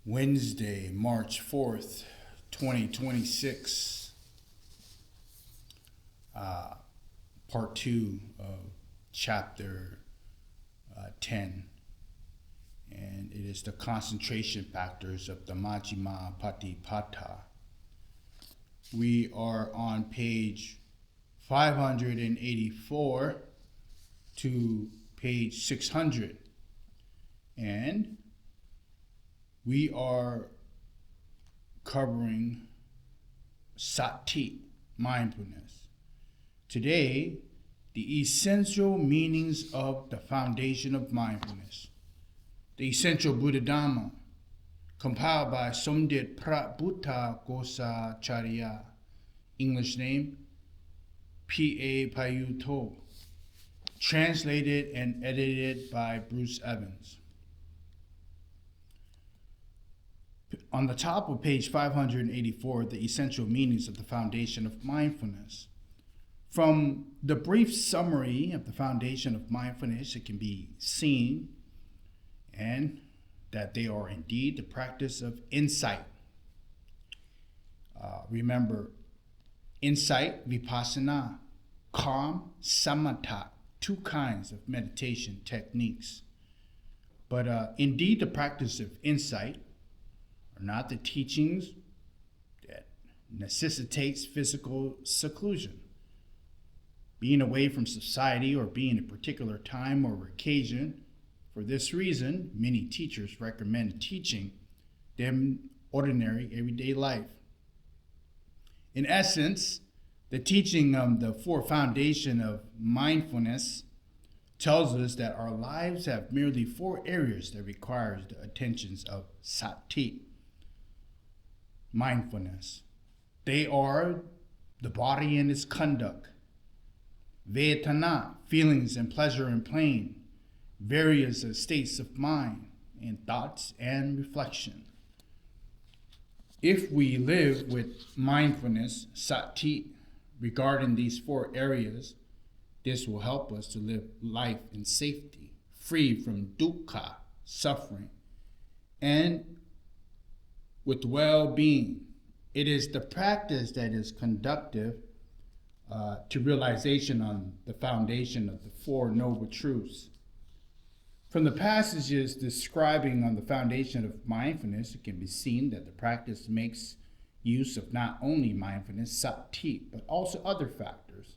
Wednesday, March 4th, 2026, part 2 of chapter 10. And it is the concentration factors of the Majjhima Patipata. We are on page 584 to page 600. And we are covering sati, mindfulness. Today, the essential meanings of the foundation of mindfulness. The essential Buddha Dhamma, compiled by Somdet Prabuddha Gosacharya, English name, page584, translated and edited by Bruce Evans. On the top of page 584, the essential meanings of the foundation of mindfulness. From the brief summary of the foundation of mindfulness, it can be seen and that they are indeed the practice of insight. Remember, insight, vipassana, calm, samatha, two kinds of meditation techniques. But indeed, the practice of insight are not the teachings that necessitates physical seclusion. Being away from society or being a particular time or occasion. For this reason, many teachers recommend teaching them ordinary everyday life. In essence, the teaching of the four foundation of mindfulness tells us that our lives have merely four areas that requires the attentions of sati, mindfulness. They are the body and its conduct, vedana, feelings and pleasure and pain, various states of mind, and thoughts and reflection. If we live with mindfulness, sati, regarding these four areas, this will help us to live life in safety, free from dukkha, suffering, and with well-being. It is the practice that is conducive to realization on the foundation of the Four Noble Truths. From the passages describing on the foundation of mindfulness, it can be seen that the practice makes use of not only mindfulness, sati, but also other factors.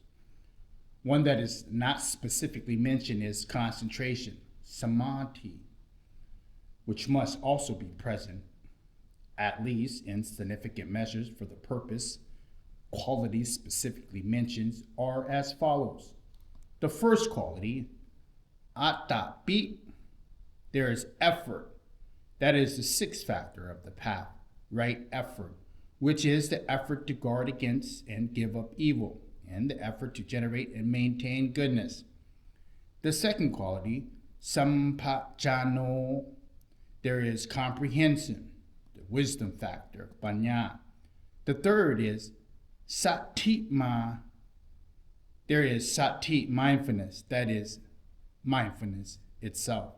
One that is not specifically mentioned is concentration, samadhi, which must also be present, at least in significant measures for the purpose. Qualities specifically mentioned are as follows. The first quality, atapi, there is effort. That is the sixth factor of the path, right effort, which is the effort to guard against and give up evil, and the effort to generate and maintain goodness. The second quality, sampajano, there is comprehension, the wisdom factor, panya. The third is satima, there is sati, mindfulness, that is mindfulness itself.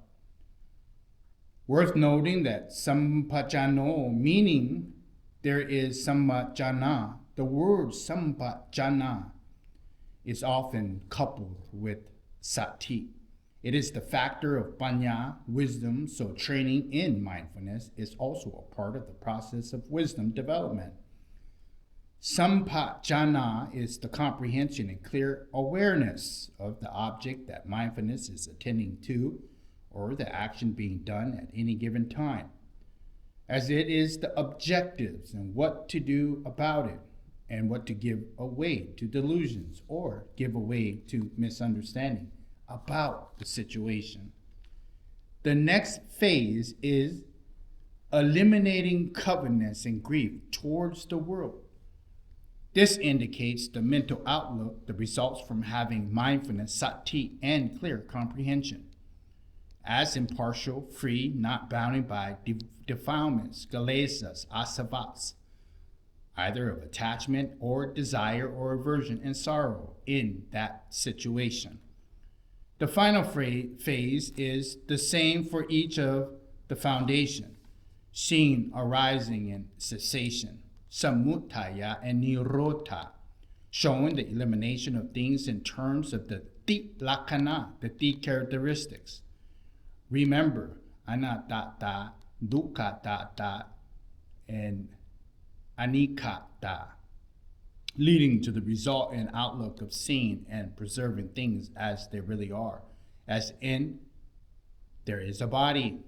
Worth noting that sampajano, meaning there is sampajana. The word sampajana is often coupled with sati. It is the factor of panya, wisdom, so training in mindfulness is also a part of the process of wisdom development. Sampajana is the comprehension and clear awareness of the object that mindfulness is attending to, or the action being done at any given time, as it is the objectives and what to do about it, and what to give away to delusions or give away to misunderstanding about the situation. The next phase is eliminating covetousness and grief towards the world. This indicates the mental outlook that results from having mindfulness, sati, and clear comprehension. As impartial, free, not bounded by defilements, kilesas, asavas, either of attachment or desire or aversion and sorrow in that situation. The final phase is the same for each of the foundation. seeing arising and cessation, samutaya and nirodha, showing the elimination of things in terms of the lakkhana, the characteristics. Remember, anatta, dukkha, and anikata, leading to the result and outlook of seeing and preserving things as they really are, as in, there is a body.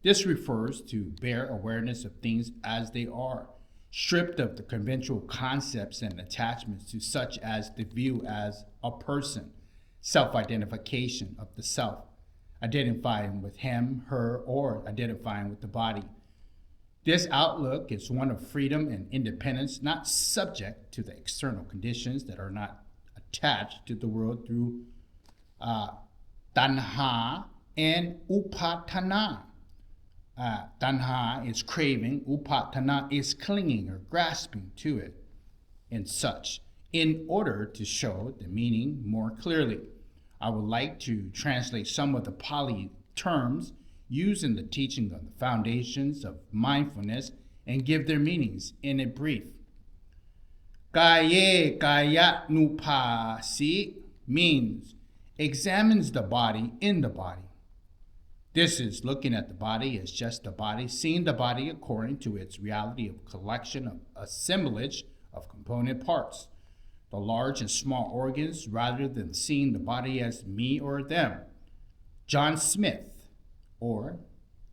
This refers to bare awareness of things as they are, stripped of the conventional concepts and attachments to such as the view as a person, self-identification of the self, identifying with him, her, or identifying with the body. This outlook is one of freedom and independence, not subject to the external conditions that are not attached to the world through tanha and upatana. Tanha is craving, upatana is clinging or grasping to it, and such, in order to show the meaning more clearly. I would like to translate some of the Pali terms used in the teaching of the foundations of mindfulness and give their meanings in a brief. Kaye kaya nupasi means examines the body in the body. This is looking at the body as just the body, seeing the body according to its reality of collection of assemblage of component parts, the large and small organs, rather than seeing the body as me or them, John Smith or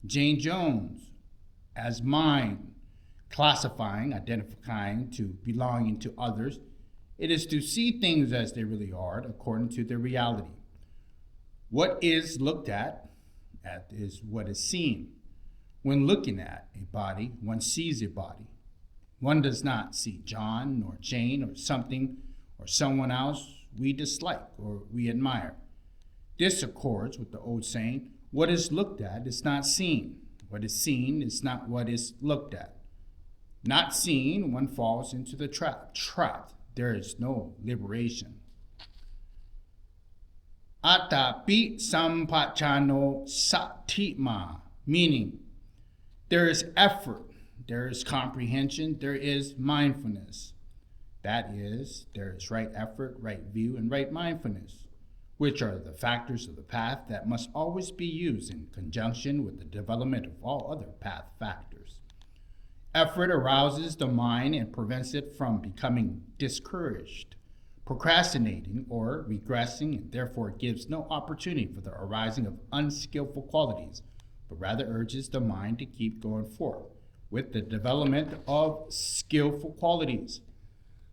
Jane Jones as mine, classifying, identifying to belonging to others. It is to see things as they really are according to their reality. What is looked at is what is seen. When looking at a body, one sees a body. One does not see John nor Jane or something or someone else we dislike or we admire. This accords with the old saying, what is looked at is not seen. What is seen is not what is looked at. Not seen, one falls into the trap. Trapped, there is no liberation. Atapi sampachano satima, meaning there is effort, there is comprehension, there is mindfulness. That is, there is right effort, right view, and right mindfulness, which are the factors of the path that must always be used in conjunction with the development of all other path factors. Effort arouses the mind and prevents it from becoming discouraged, procrastinating, or regressing, and therefore gives no opportunity for the arising of unskillful qualities, but rather urges the mind to keep going forth with the development of skillful qualities.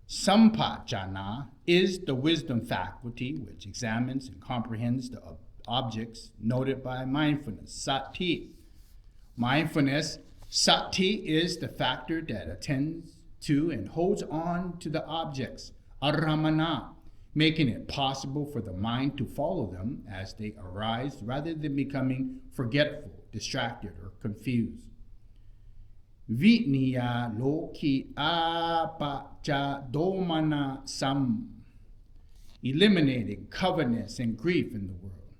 Sampajana is the wisdom faculty which examines and comprehends the objects noted by mindfulness. Sati. Mindfulness, sati, is the factor that attends to and holds on to the objects. Aramana, making it possible for the mind to follow them as they arise rather than becoming forgetful, distracted, or confused. Vitniya loki apacha domana sam, eliminating covetousness and grief in the world.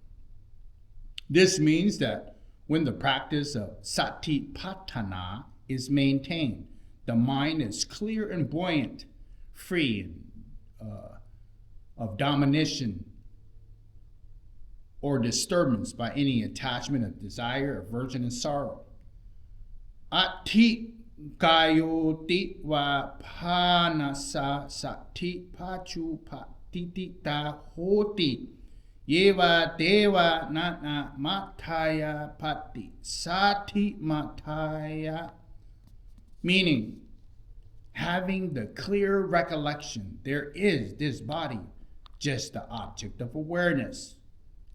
This means that when the practice of satipatthana is maintained, the mind is clear and buoyant, free of domination or disturbance by any attachment of desire, aversion, and sorrow. Ati kayoti wa panasa sati pachu patiti ta hoti yeva deva nana mataya pati sati mataya, meaning having the clear recollection there is this body, just the object of awareness,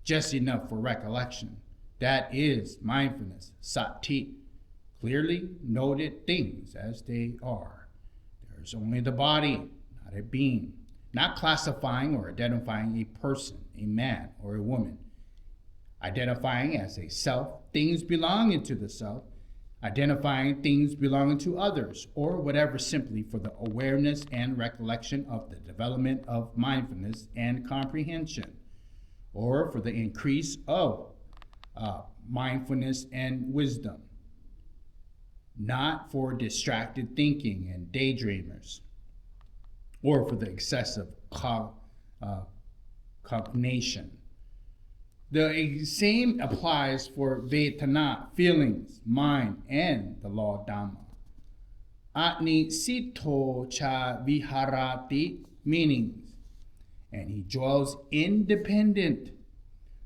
just enough for recollection. That is mindfulness, sati, clearly noted things as they are. There is only the body, not a being, not classifying or identifying a person, a man or a woman, identifying as a self things belonging to the self, identifying things belonging to others, or whatever, simply for the awareness and recollection of the development of mindfulness and comprehension, or for the increase of mindfulness and wisdom. not for distracted thinking and daydreamers, or for the excessive cognition. The same applies for Vedana, feelings, mind, and the law Dhamma. Atni sito cha viharati, meanings, and he dwells independent.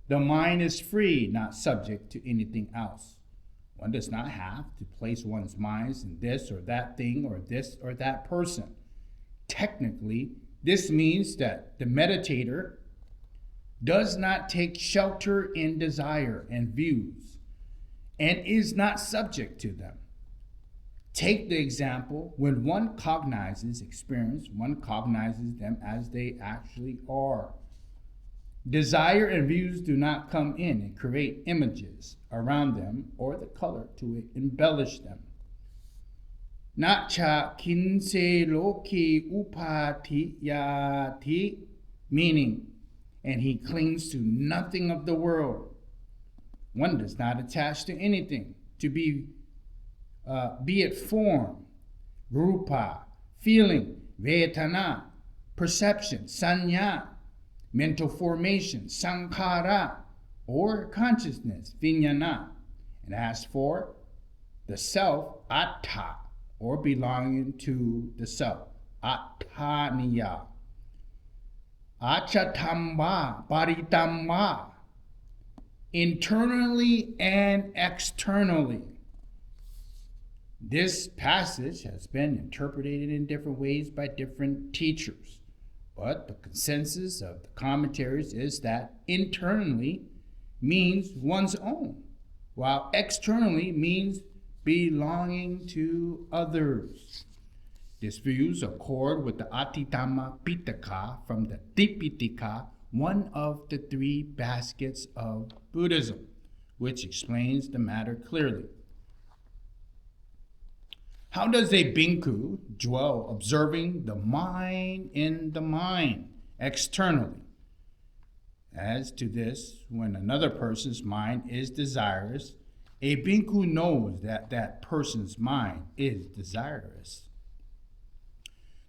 The mind is free, not subject to anything else. One does not have to place one's minds in this or that thing or this or that person. Technically, this means that the meditator does not take shelter in desire and views and is not subject to them. Take the example, when one cognizes experience, one cognizes them as they actually are. Desire and views do not come in and create images around them or the color to embellish them. Nacha kinse loki upatiyati, meaning, and he clings to nothing of the world. One does not attach to anything, to be it form, rupa, feeling, vedana, perception, sanya, mental formation, sankhara, or consciousness, vijnana. And as for the self, atta, or belonging to the self, attaniya. Achatamba, paritamba, internally and externally. This passage has been interpreted in different ways by different teachers, but the consensus of the commentaries is that internally means one's own, while externally means belonging to others. This views accord with the Atitama Pitaka from the Tipitaka, one of the three baskets of Buddhism, which explains the matter clearly. How does a bhikkhu dwell observing the mind in the mind externally? As to this, when another person's mind is desirous, a bhikkhu knows that that person's mind is desirous.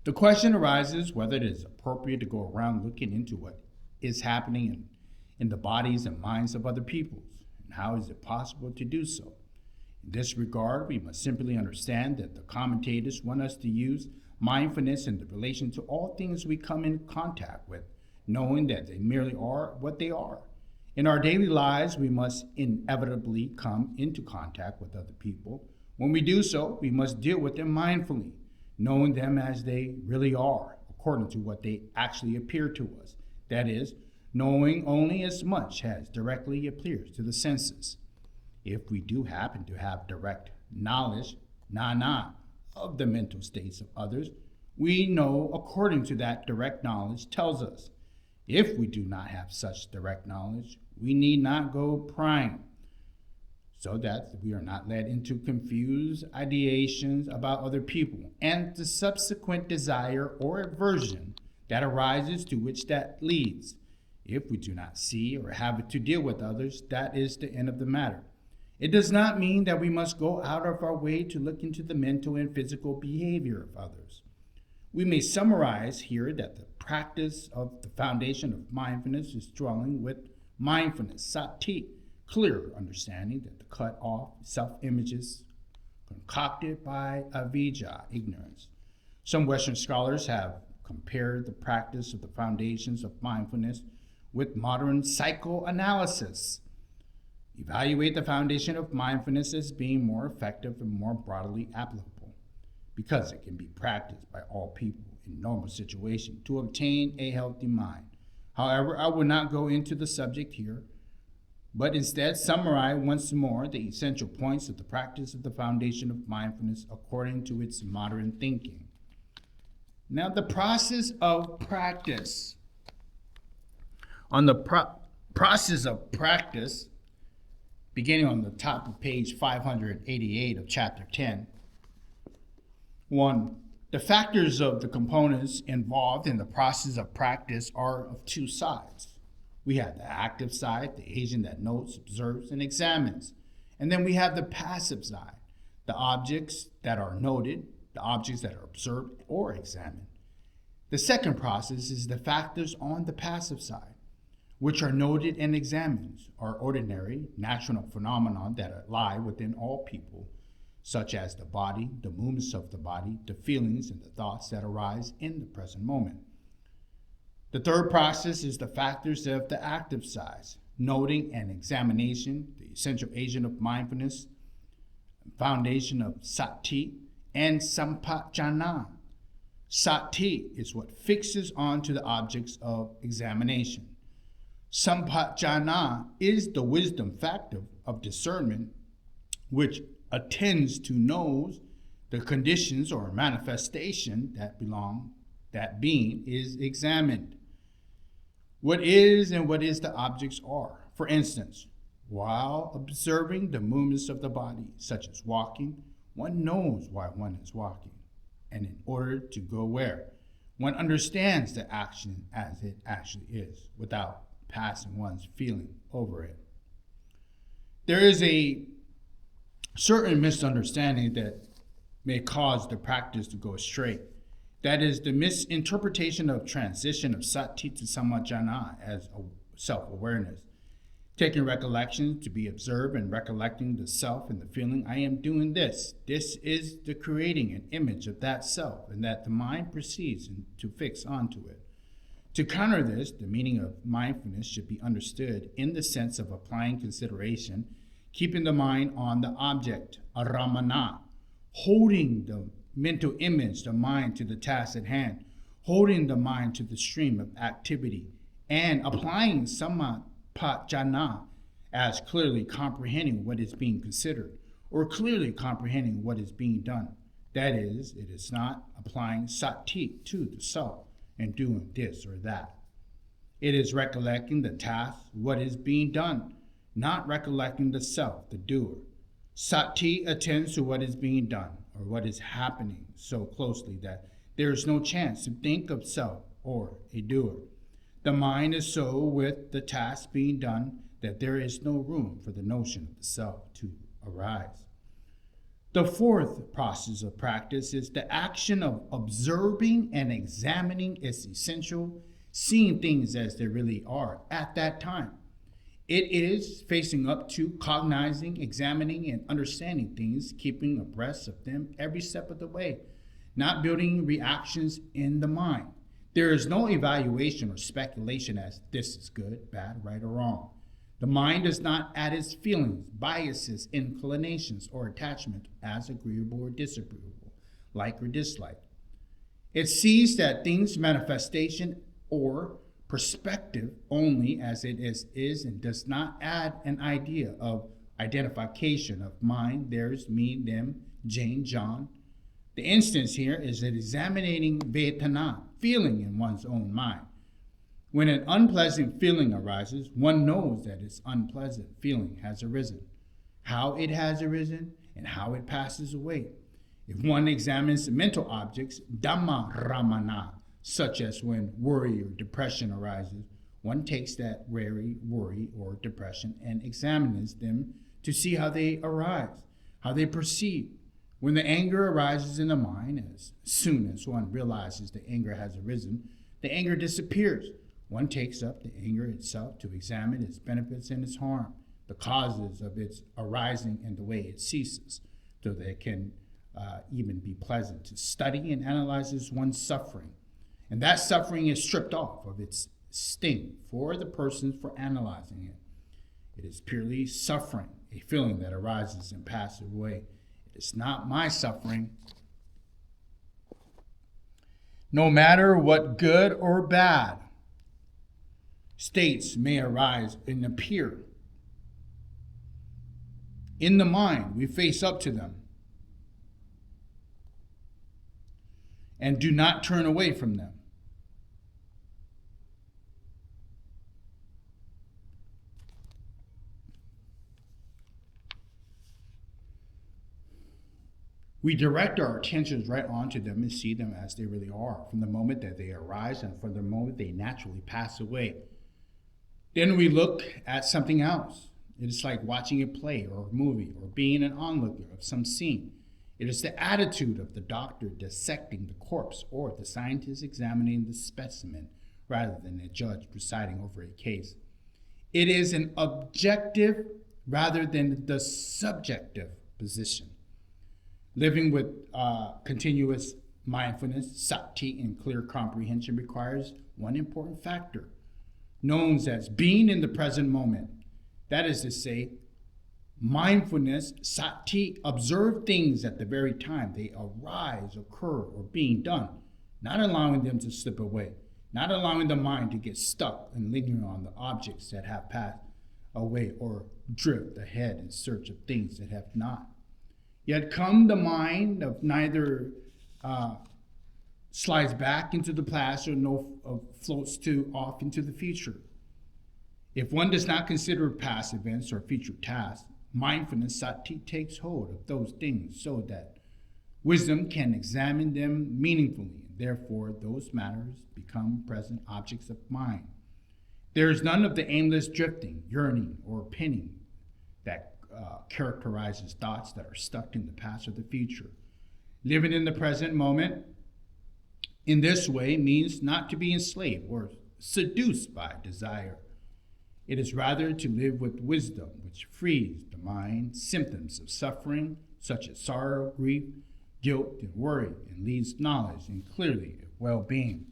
The question arises whether it is appropriate to go around looking into what is happening in the bodies and minds of other peoples, and how is it possible to do so? In this regard, we must simply understand that the commentators want us to use mindfulness in relation to all things we come in contact with, knowing that they merely are what they are. In our daily lives, we must inevitably come into contact with other people. When we do so, we must deal with them mindfully, knowing them as they really are, according to what they actually appear to us. That is, knowing only as much as directly appears to the senses. If we do happen to have direct knowledge, of the mental states of others, we know according to that direct knowledge tells us. If we do not have such direct knowledge, we need not go prying, so that we are not led into confused ideations about other people and the subsequent desire or aversion that arises, to which that leads. If we do not see or have to deal with others, that is the end of the matter. It does not mean that we must go out of our way to look into the mental and physical behavior of others. We may summarize here that the practice of the foundation of mindfulness is dwelling with mindfulness, sati, clear understanding that the cut off self-images concocted by avijja, ignorance. Some Western scholars have compared the practice of the foundations of mindfulness with modern psychoanalysis. Evaluate the foundation of mindfulness as being more effective and more broadly applicable, because it can be practiced by all people in normal situations to obtain a healthy mind. However, I will not go into the subject here, but instead summarize once more the essential points of the practice of the foundation of mindfulness according to its modern thinking. Now, the process of practice. On the process of practice, beginning on the top of page 588 of chapter 10, 1. The factors of the components involved in the process of practice are of two sides. We have the active side, the agent that notes, observes, and examines. And then we have the passive side, the objects that are noted, the objects that are observed or examined. The second process is the factors on the passive side, which are noted and examined, are ordinary, natural phenomena that lie within all people, such as the body, the movements of the body, the feelings and the thoughts that arise in the present moment. The third process is the factors of the active side, noting and examination, the essential agent of mindfulness, foundation of sati, and sampajana. Sati is what fixes onto the objects of examination. Sampajana is the wisdom factor of discernment, which attends to knows the conditions or manifestation that being is examined. What is and what is the objects are. For instance, while observing the movements of the body, such as walking, one knows why one is walking. And in order to go where, one understands the action as it actually is, without passing one's feeling over it. There is a certain misunderstanding that may cause the practice to go astray. That is the misinterpretation of transition of sati to sampajana as a self-awareness. Taking recollection to be observed and recollecting the self and the feeling, I am doing this. This is the creating an image of that self, and that the mind proceeds to fix onto it. To counter this, the meaning of mindfulness should be understood in the sense of applying consideration, keeping the mind on the object, aramana, holding the mental image, the mind to the task at hand, holding the mind to the stream of activity, and applying sampajana as clearly comprehending what is being considered, or clearly comprehending what is being done. That is, it is not applying sati to the self and doing this or that. It is recollecting the task, what is being done, not recollecting the self, the doer. Sati attends to what is being done, or what is happening so closely that there is no chance to think of self or a doer. The mind is so with the task being done that there is no room for the notion of the self to arise. The fourth process of practice is the action of observing and examining its essential, seeing things as they really are at that time. It is facing up to cognizing, examining, and understanding things, keeping abreast of them every step of the way, not building reactions in the mind. There is no evaluation or speculation as this is good, bad, right, or wrong. The mind does not add its feelings, biases, inclinations, or attachment as agreeable or disagreeable, like or dislike. It sees that things manifestation or perspective only as it is and does not add an idea of identification of mine, theirs, me, them, Jane, John. The instance here is that examining vedana, feeling in one's own mind. When an unpleasant feeling arises, one knows that its unpleasant feeling has arisen, how it has arisen, and how it passes away. If one examines the mental objects, dhamma ramana, such as when worry or depression arises, one takes that worry or depression and examines them to see how they arise, how they proceed. When the anger arises in the mind, as soon as one realizes the anger has arisen, the anger disappears. One takes up the anger itself to examine its benefits and its harm, the causes of its arising and the way it ceases, so that it can even be pleasant to study and analyze one's suffering. And that suffering is stripped off of its sting for the person for analyzing it. It is purely suffering, a feeling that arises and passes away. It is not my suffering. No matter what good or bad states may arise and appear in the mind, we face up to them and do not turn away from them. We direct our attentions right onto them and see them as they really are, from the moment that they arise and from the moment they naturally pass away. Then we look at something else, It is like watching a play or a movie or being an onlooker of some scene. It is the attitude of the doctor dissecting the corpse or the scientist examining the specimen rather than a judge presiding over a case. It is an objective rather than the subjective position. Living with continuous mindfulness, sati, and clear comprehension requires one important factor, known as being in the present moment. That is to say, mindfulness, sati, observe things at the very time they arise, occur, or being done, not allowing them to slip away, not allowing the mind to get stuck and lingering on the objects that have passed away or drift ahead in search of things that have not. Yet come the mind of neither slides back into the past or floats off into the future. If one does not consider past events or future tasks, mindfulness sati takes hold of those things so that wisdom can examine them meaningfully. Therefore, those matters become present objects of mind. There is none of the aimless drifting, yearning, or pinning that characterizes thoughts that are stuck in the past or the future. Living in the present moment in this way means not to be enslaved or seduced by desire. It is rather to live with wisdom, which frees the mind symptoms of suffering, such as sorrow, grief, guilt, and worry, and leads knowledge and clearly of well-being.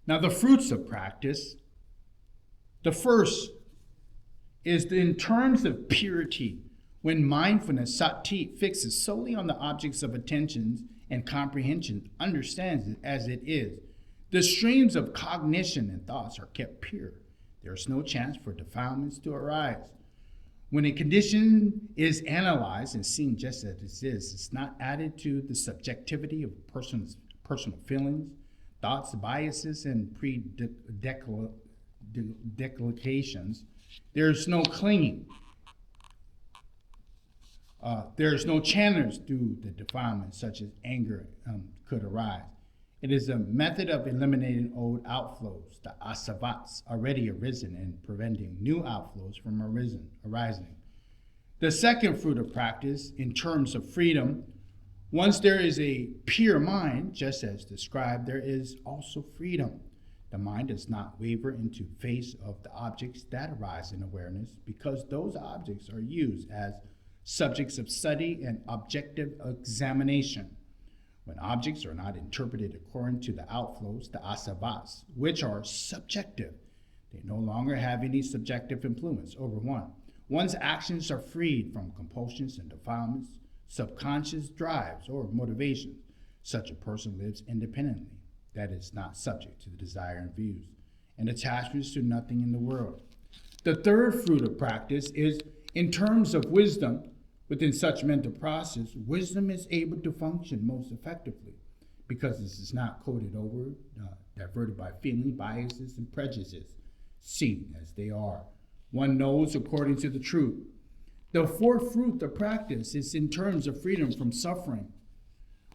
Now, the fruits of practice. The first is in terms of purity, when mindfulness, sati, fixes solely on the objects of attention and comprehension, understands it as it is. The streams of cognition and thoughts are kept pure. There is no chance for defilements to arise. When a condition is analyzed and seen just as it is, it's not added to the subjectivity of a person's personal feelings, thoughts, biases, and predeclarations. There's no clinging. There's no channels through the defilements such as anger could arise. It is a method of eliminating old outflows, the asavats already arisen, and preventing new outflows from arising. The second fruit of practice, in terms of freedom, once there is a pure mind, just as described, there is also freedom. The mind does not waver into face of the objects that arise in awareness, because those objects are used as subjects of study and objective examination. When objects are not interpreted according to the outflows, the asavas, which are subjective, they no longer have any subjective influence over one. One's actions are freed from compulsions and defilements, subconscious drives, or motivations. Such a person lives independently, that is not subject to the desire and views, and attachments to nothing in the world. The third fruit of practice is in terms of wisdom. Within such mental process, wisdom is able to function most effectively because this is not coded over, diverted by feeling, biases, and prejudices, seen as they are. One knows according to the truth. The fourth fruit of practice is in terms of freedom from suffering.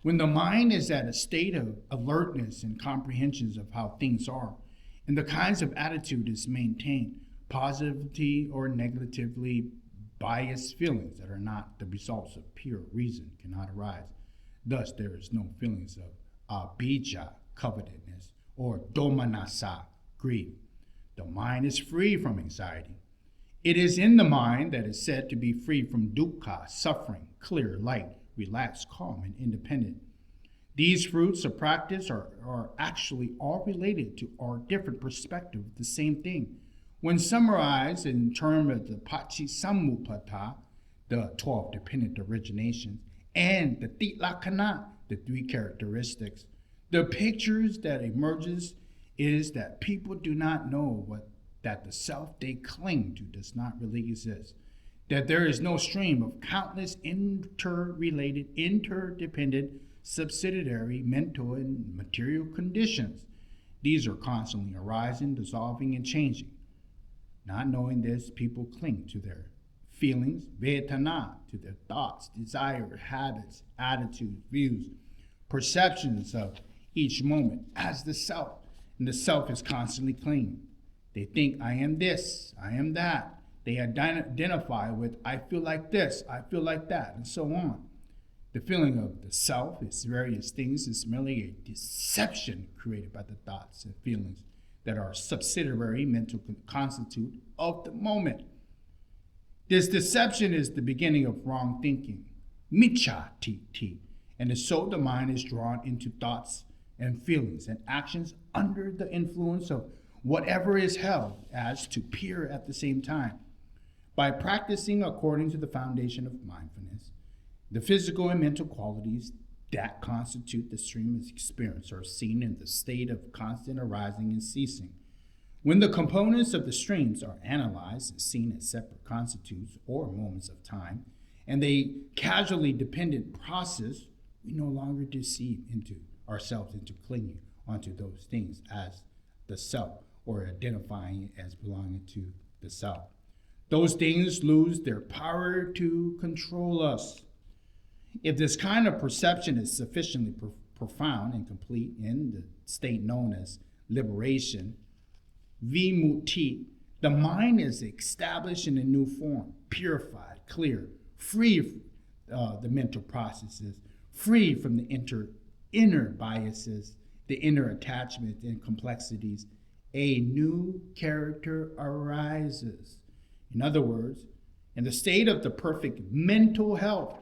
When the mind is at a state of alertness and comprehensions of how things are, and the kinds of attitude is maintained, positively or negatively biased feelings that are not the results of pure reason cannot arise. Thus, there is no feelings of abhijja, covetousness, or domanassa, grief. The mind is free from anxiety. It is in the mind that is said to be free from dukkha, suffering, clear, light, relaxed, calm, and independent. These fruits of practice are actually all related to our different perspective of the same thing. When summarized in terms of the pachisammupata, the 12 dependent originations, and the titlakkhana, the 3 characteristics, the pictures that emerges is that people do not know that the self they cling to does not really exist, that there is no stream of countless interrelated, interdependent, subsidiary mental and material conditions. These are constantly arising, dissolving, and changing. Not knowing this, people cling to their feelings, vedana, to their thoughts, desires, habits, attitudes, views, perceptions of each moment as the self, and the self is constantly clinging. They think, I am this, I am that. They identify with, I feel like this, I feel like that, and so on. The feeling of the self, its various things, is merely a deception created by the thoughts and feelings that are subsidiary mental constitute of the moment. This deception is the beginning of wrong thinking, micha titi, and so the mind is drawn into thoughts and feelings and actions under the influence of whatever is held as to pure at the same time. By practicing according to the foundation of mindfulness, the physical and mental qualities that constitute the stream of experience are seen in the state of constant arising and ceasing. When the components of the streams are analyzed and seen as separate constitutes or moments of time, and they casually dependent process, we no longer deceive into ourselves into clinging onto those things as the self or identifying it as belonging to the self. Those things lose their power to control us. If this kind of perception is sufficiently profound and complete in the state known as liberation, vimutti, the mind is established in a new form, purified, clear, free the mental processes, free from the inner biases, the inner attachments and complexities. A new character arises. In other words, in the state of the perfect mental health,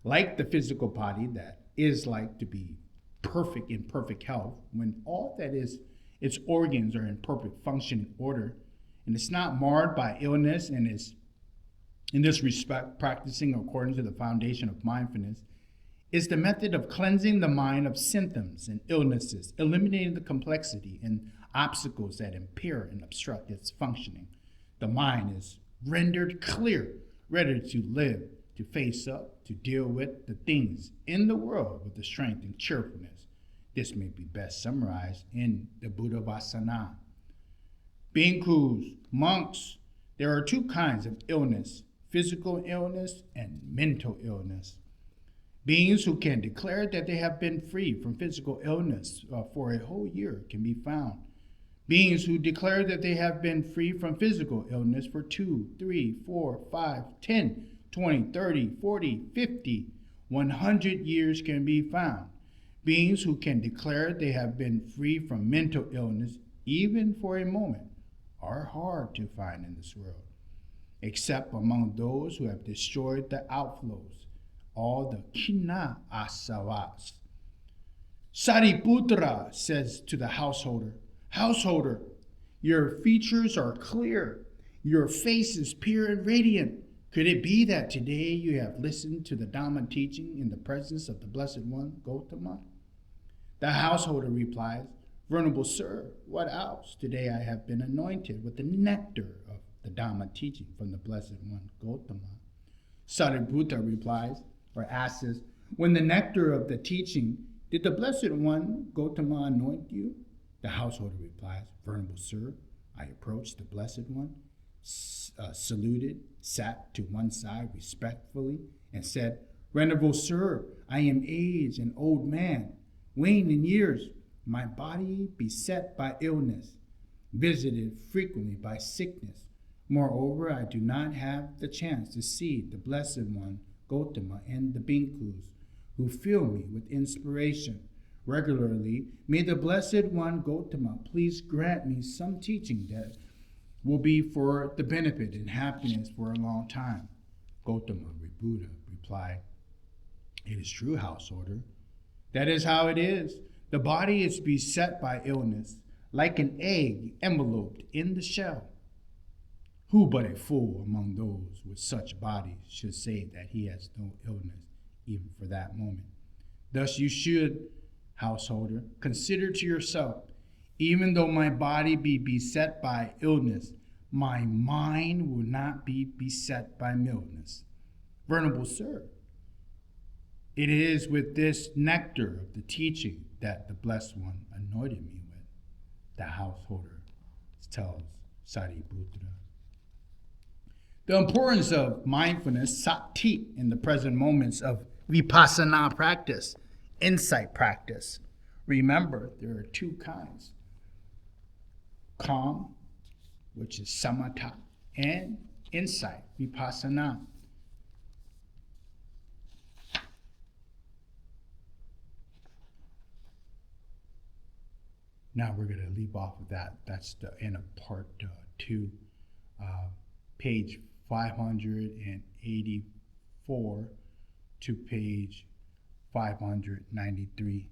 like the physical body that is like to be perfect in perfect health, when all that is, its organs are in perfect functioning order, and it's not marred by illness, and is, in this respect, practicing according to the foundation of mindfulness, is the method of cleansing the mind of symptoms and illnesses, eliminating the complexity and obstacles that impair and obstruct its functioning. The mind is rendered clear, ready to live, to face up, to deal with the things in the world with the strength and cheerfulness. This may be best summarized in the Buddha Vasana. Bhikkhus, monks, there are two kinds of illness, physical illness and mental illness. Beings who can declare that they have been free from physical illness for a whole year can be found. Beings who declare that they have been free from physical illness for 2, 3, 4, 5, 10, 20, 30, 40, 50, 100 years can be found. Beings who can declare they have been free from mental illness, even for a moment, are hard to find in this world, except among those who have destroyed the outflows, all the kina asavas. Sariputra says to the householder, "Householder, your features are clear, your face is pure and radiant. Could it be that today you have listened to the Dhamma teaching in the presence of the Blessed One, Gautama?" The householder replies, "Venerable Sir, what else? Today I have been anointed with the nectar of the Dhamma teaching from the Blessed One, Gautama." Sariputra replies, or asks, "When the nectar of the teaching, did the Blessed One, Gautama, anoint you?" The householder replies, "Venerable Sir, I approached the Blessed One, saluted, sat to one side respectfully, and said, 'Venerable Sir, I am aged, an old man, weighing in years, my body beset by illness, visited frequently by sickness. Moreover, I do not have the chance to see the Blessed One, Gautama, and the bhikkhus, who fill me with inspiration regularly. May the Blessed One, Gautama, please grant me some teaching that will be for the benefit and happiness for a long time." Gautama, Buddha, replied, "It is true, householder. That is how it is. The body is beset by illness, like an egg enveloped in the shell. Who but a fool among those with such bodies should say that he has no illness, even for that moment? Thus you should, householder, consider to yourself, even though my body be beset by illness, my mind will not be beset by illness. Venerable Sir, it is with this nectar of the teaching that the Blessed One anointed me with," the householder tells Sariputra. The importance of mindfulness, sati, in the present moments of vipassana practice, insight practice. Remember, there are two kinds: calm which is samatha, and insight, vipassana. Now we're going to leave off of that. That's the end of part 2. Page 584 to page 593.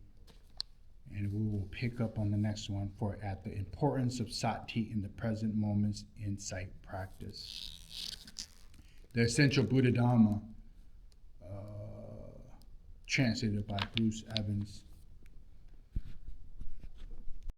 And we will pick up on the next one for at the importance of sati in the present moment's insight practice. The Essential Buddha Dhamma, translated by Bruce Evans.